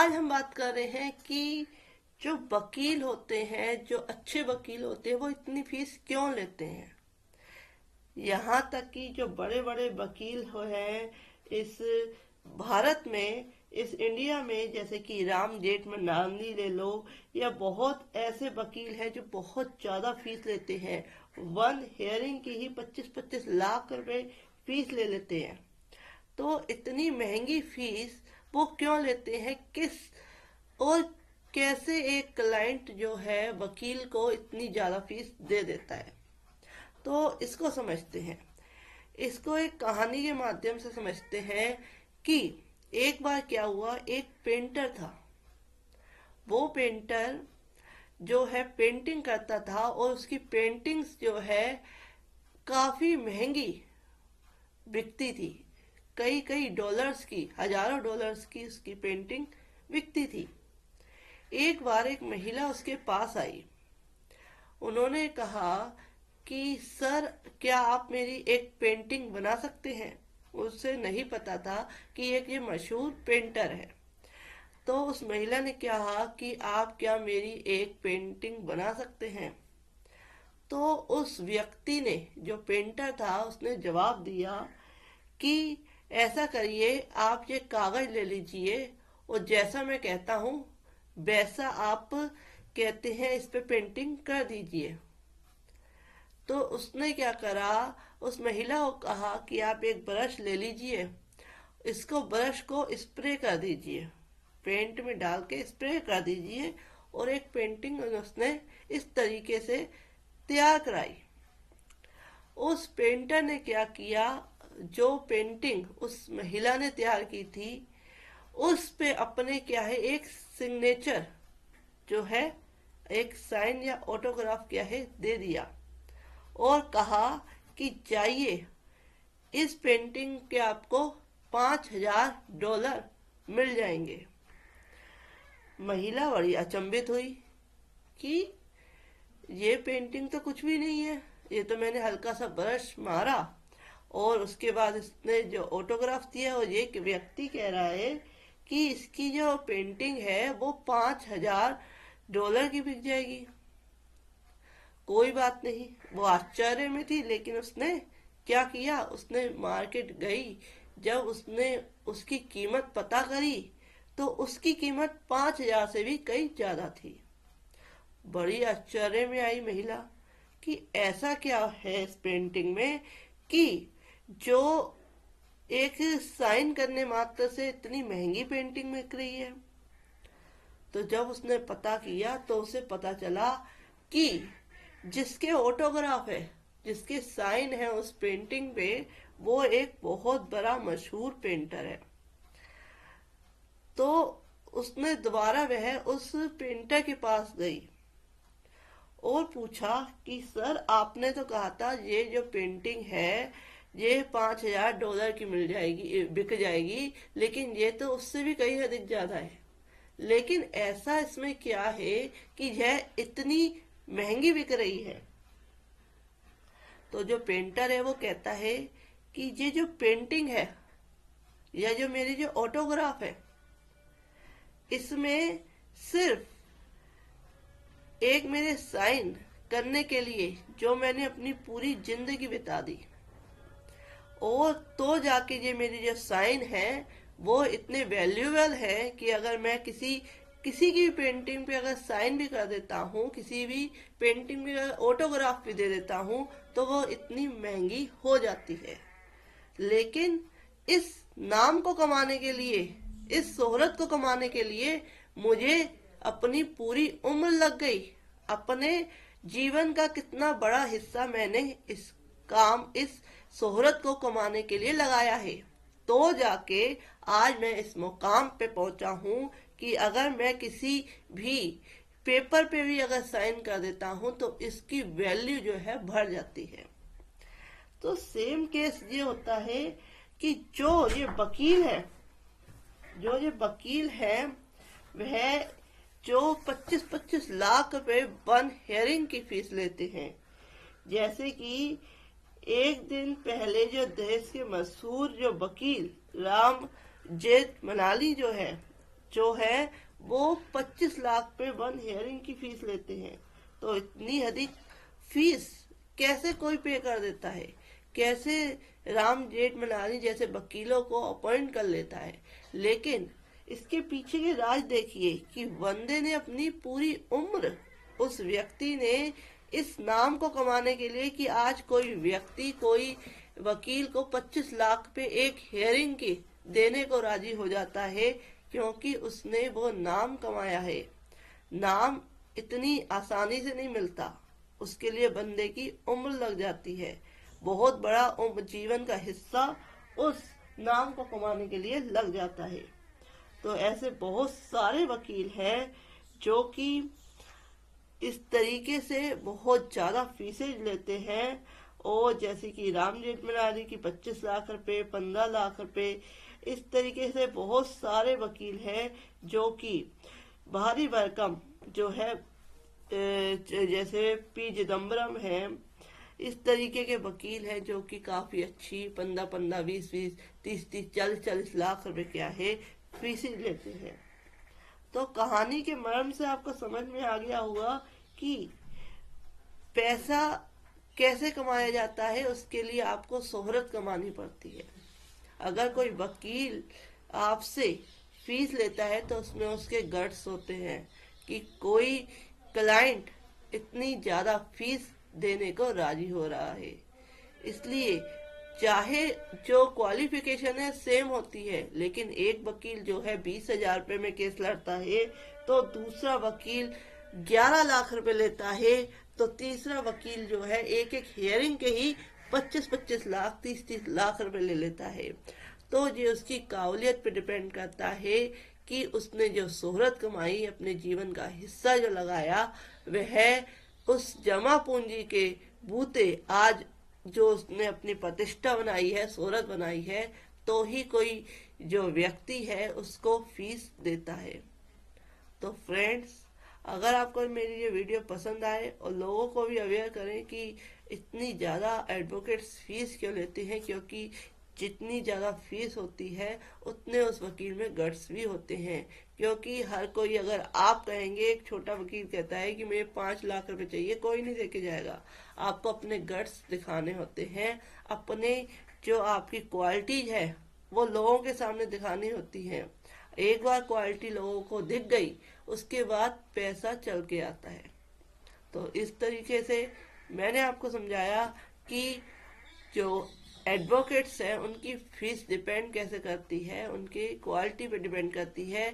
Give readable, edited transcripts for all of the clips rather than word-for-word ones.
आज हम बात कर रहे हैं कि जो वकील होते हैं, जो अच्छे वकील होते हैं, वो इतनी फीस क्यों लेते हैं। यहाँ तक कि जो बड़े बड़े वकील हैं इस भारत में, इस इंडिया में, जैसे कि राम जेठमलानी ले लो, या बहुत ऐसे वकील हैं जो बहुत ज़्यादा फीस लेते हैं। वन हेयरिंग की ही 25-25 लाख रुपए फीस ले लेते हैं। तो इतनी महंगी फीस वो क्यों लेते हैं, किस और कैसे एक क्लाइंट जो है वकील को इतनी ज़्यादा फीस दे देता है। तो इसको समझते हैं, इसको एक कहानी के माध्यम से समझते हैं कि एक बार क्या हुआ। एक पेंटर था, वो पेंटर जो है पेंटिंग करता था और उसकी पेंटिंग्स जो है काफ़ी महंगी बिकती थी। कई कई डॉलर्स की, हजारों डॉलर्स की उसकी पेंटिंग बिकती थी। एक बार एक महिला उसके पास आई। उन्होंने कहा कि सर, क्या आप मेरी एक पेंटिंग बना सकते हैं। उसे नहीं पता था कि एक ये मशहूर पेंटर है। तो उस महिला ने कहा कि आप क्या मेरी एक पेंटिंग बना सकते हैं। तो उस व्यक्ति ने, जो पेंटर था, उसने जवाब दिया कि ऐसा करिए, आप ये कागज ले लीजिए और जैसा मैं कहता हूँ वैसा आप कहते हैं इस पे पेंटिंग कर दीजिए। तो उसने क्या करा, उस महिला को कहा कि आप एक ब्रश ले लीजिए, इसको ब्रश को स्प्रे कर दीजिए, पेंट में डाल के स्प्रे कर दीजिए, और एक पेंटिंग उसने इस तरीके से तैयार कराई। उस पेंटर ने क्या किया, जो पेंटिंग उस महिला ने तैयार की थी उस पे अपने क्या है एक सिग्नेचर जो है, एक साइन या ऑटोग्राफ क्या है दे दिया, और कहा कि जाइए, इस पेंटिंग के आपको $5,000 मिल जाएंगे। महिला बड़ी अचंभित हुई कि ये पेंटिंग तो कुछ भी नहीं है, ये तो मैंने हल्का सा ब्रश मारा और उसके बाद इसने जो ऑटोग्राफ दिया, और ये व्यक्ति कह रहा है कि इसकी जो पेंटिंग है वो $5,000 की बिक जाएगी। कोई बात नहीं, वो आश्चर्य में थी, लेकिन उसने क्या किया, उसने मार्केट गई। जब उसने उसकी कीमत पता करी तो उसकी कीमत 5,000 से भी कई ज्यादा थी। बड़ी आश्चर्य में आई महिला कि ऐसा क्या है इस पेंटिंग में कि जो एक साइन करने मात्र से इतनी महंगी पेंटिंग बिक रही है। तो जब उसने पता किया तो उसे पता चला कि जिसके ऑटोग्राफ है, जिसके साइन है उस पेंटिंग पे, वो एक बहुत बड़ा मशहूर पेंटर है। तो उसने दोबारा वह उस पेंटर के पास गई और पूछा कि सर, आपने तो कहा था ये जो पेंटिंग है ये $5,000 की मिल जाएगी, बिक जाएगी, लेकिन ये तो उससे भी कहीं अधिक ज्यादा है। लेकिन ऐसा इसमें क्या है कि यह इतनी महंगी बिक रही है। तो जो पेंटर है वो कहता है कि ये जो पेंटिंग है या जो मेरी जो ऑटोग्राफ है, इसमें सिर्फ एक मेरे साइन करने के लिए जो मैंने अपनी पूरी जिंदगी बिता दी, और तो जाके ये मेरी जो साइन है वो इतने वैल्यूएबल है कि अगर मैं किसी किसी की भी पेंटिंग पे अगर साइन भी कर देता हूँ, किसी भी पेंटिंग में अगर ऑटोग्राफ भी दे देता हूँ, तो वो इतनी महंगी हो जाती है। लेकिन इस नाम को कमाने के लिए, इस शोहरत को कमाने के लिए मुझे अपनी पूरी उम्र लग गई। अपने जीवन का कितना बड़ा हिस्सा मैंने इस काम, इस शोहरत को कमाने के लिए लगाया है। तो जाके आज मैं इस मुकाम पे पहुंचा हूँ कि अगर मैं किसी भी पेपर पे भी अगर साइन कर देता हूँ तो इसकी वैल्यू जो है बढ़ जाती है। तो सेम केस ये होता है कि जो ये वकील है, जो ये वकील है, वह जो 25-25 लाख रुपए वन हेयरिंग की फीस लेते हैं। जैसे कि एक दिन पहले जो देश के मशहूर जो वकील राम जेठमलानी जो है, जो है वो 25 लाख पे वन हियरिंग की फीस लेते हैं। तो इतनी अधिक फीस कैसे कोई पे कर देता है? कैसे राम जेठमलानी जैसे वकीलों को अपॉइंट कर लेता है? लेकिन इसके पीछे के राज देखिए कि वंदे ने अपनी पूरी उम्र, उस व्यक्ति ने इस नाम को कमाने के लिए कि आज कोई व्यक्ति कोई वकील को 25 लाख पे एक हियरिंग की देने को राजी हो जाता है, क्योंकि उसने वो नाम कमाया है। नाम इतनी आसानी से नहीं मिलता, उसके लिए बंदे की उम्र लग जाती है, बहुत बड़ा जीवन का हिस्सा उस नाम को कमाने के लिए लग जाता है। तो ऐसे बहुत सारे वकील हैं जो कि इस तरीके से बहुत ज्यादा फीसें लेते हैं, और जैसे कि राम जेठमलानी की 25 लाख रुपए, 15 लाख रुपए, इस तरीके से बहुत सारे वकील हैं जो कि भारी भरकम जो है जैसे पी चिदम्बरम है, इस तरीके के वकील हैं जो कि काफी अच्छी 15-15, 20-20, 30-30, 40-40 लाख रुपए क्या है फीसें लेते हैं। तो कहानी के मर्म से आपको समझ में आ गया होगा कि पैसा कैसे कमाया जाता है। उसके लिए आपको शोहरत कमानी पड़ती है। अगर कोई वकील आपसे फीस लेता है तो उसमें उसके गट्स होते हैं कि कोई क्लाइंट इतनी ज्यादा फीस देने को राजी हो रहा है। इसलिए चाहे जो क्वालिफिकेशन है सेम होती है, लेकिन एक वकील जो है 20,000 रुपए में केस लड़ता है तो दूसरा वकील 11 लाख रुपए लेता है, तो तीसरा वकील जो है एक एक हियरिंग के ही 25-25 लाख, 30-30 लाख रुपए ले लेता है। तो ये उसकी काबिलियत पे डिपेंड करता है कि उसने जो शोहरत कमाई, अपने जीवन का हिस्सा जो लगाया, वह उस जमा पूंजी के बूते आज जो उसने अपनी प्रतिष्ठा बनाई है, शोहरत बनाई है, तो ही कोई जो व्यक्ति है उसको फीस देता है। तो फ्रेंड्स, अगर आपको मेरी ये वीडियो पसंद आए और लोगों को भी अवेयर करें कि इतनी ज़्यादा एडवोकेट्स फीस क्यों लेते हैं, क्योंकि जितनी ज़्यादा फीस होती है उतने उस वकील में गट्स भी होते हैं। क्योंकि हर कोई, अगर आप कहेंगे, एक छोटा वकील कहता है कि मुझे 5 लाख रुपए चाहिए, कोई नहीं देके जाएगा। आपको अपने गट्स दिखाने होते हैं, अपने जो आपकी क्वालिटीज है वो लोगों के सामने दिखानी होती है। एक बार क्वालिटी लोगों को दिख गई, उसके बाद पैसा चल के आता है। तो इस तरीके से मैंने आपको समझाया कि जो एडवोकेट्स हैं उनकी फीस डिपेंड कैसे करती है, उनकी क्वालिटी पे डिपेंड करती है।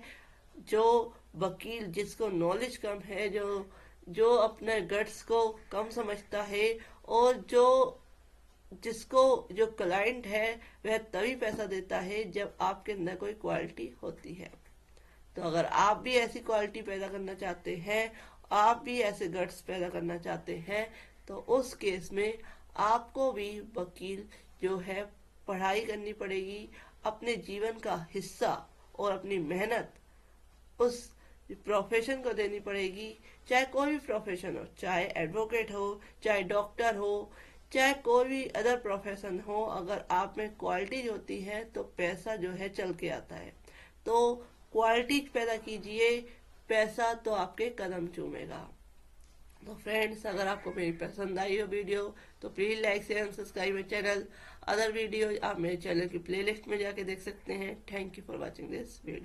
जो वकील जिसको नॉलेज कम है, जो अपने गट्स को कम समझता है, और जिसको जो क्लाइंट है वह तभी पैसा देता है जब आपके अंदर कोई क्वालिटी होती है। तो अगर आप भी ऐसी क्वालिटी पैदा करना चाहते हैं, आप भी ऐसे गट्स पैदा करना चाहते हैं, तो उस केस में आपको भी वकील जो है पढ़ाई करनी पड़ेगी, अपने जीवन का हिस्सा और अपनी मेहनत उस प्रोफेशन को देनी पड़ेगी। चाहे कोई भी प्रोफेशन हो, चाहे एडवोकेट हो, चाहे डॉक्टर हो, चाहे कोई भी अदर प्रोफेशन हो, अगर आप में क्वालिटी होती है तो पैसा जो है चल के आता है। तो क्वालिटी पैदा कीजिए, पैसा तो आपके कदम चूमेगा। तो फ्रेंड्स, अगर आपको मेरी पसंद आई हो वीडियो तो please like share and subscribe my channel. Other video आप मेरे चैनल की प्लेलिस्ट में जाके देख सकते हैं। Thank you for watching this video.